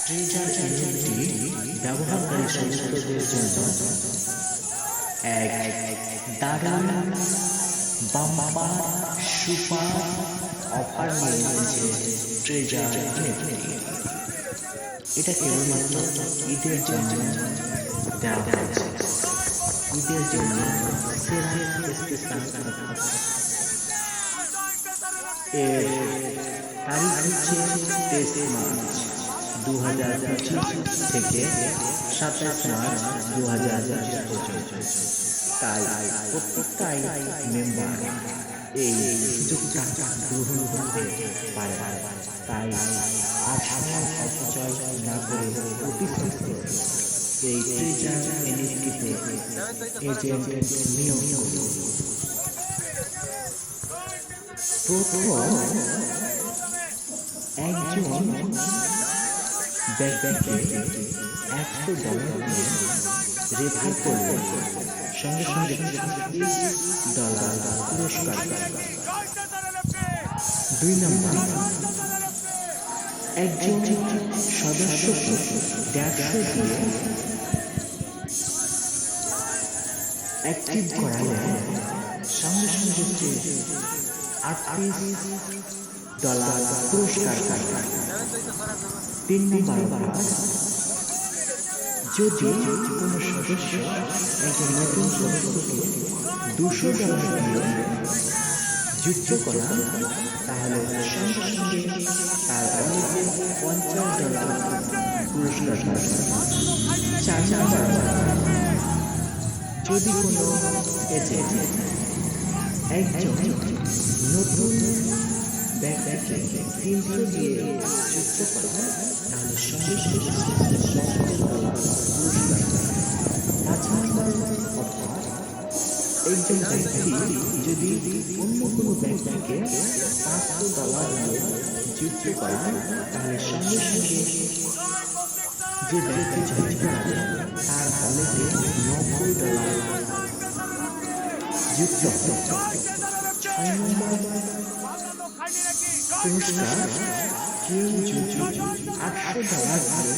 Treasure ইঞ্জিনটি ব্যবহারকারী সদস্যদের জন্য এক দারুণ বাম্পার সুপার অফার নিয়ে এসেছে ট্রেজার ইঞ্জিনটি। এটা কেবলমাত্র ঈদের জন্য দেওয়া হয়েছে, ঈদের জন্য সেরা স্পেশাল অফার। এর তারিখ হচ্ছে 23 মার্চ 2025 থেকে 27 মার্চ 2025 পর্যন্ত। তাই প্রত্যেকটাই মেম্বার এই সুযোগটা গ্রহণ করতে পারে। তাই আর সময় অপচয় না করে এই ট্রেজার এনএফটিতে এজেন্ট নিয়োগ করুন। প্রথম একজন ব্যক্তিকে $100 রেফার করলে সঙ্গে সঙ্গে $30 পুরস্কার পাবে। 2 নম্বর, একজন সদস্যকে 150 দিয়ে অ্যাক্টিভ করালে সঙ্গে সঙ্গে $38 পুরস্কার পাবে। 3 নম্বর, যদি কোনো সদস্য একজন নতুন সদস্যকে $200 দিয়ে যুক্ত করা, তাহলে সঙ্গে সঙ্গে তার ওয়ালেটে $50 পুরস্কার পাবে। 4 নম্বর, যদি কোনো এজেন্ট একজন নতুন ব্যক্তিকে $300 দিয়ে যুক্ত করে, তাহলে সঙ্গে সঙ্গে $70 পুরস্কার পাবে। 5 নম্বর অফার, একজন ব্যক্তি যদি অন্য কোনো ব্যক্তিকে $500 দিয়ে যুক্ত করে, তাহলে সঙ্গে সঙ্গে যে ব্যক্তি জয়েন করাবে তার ওয়ালেটে $90 যুক্ত হবে। 6 নম্বর পুরস্কার, কেউ যদি $800 দিয়ে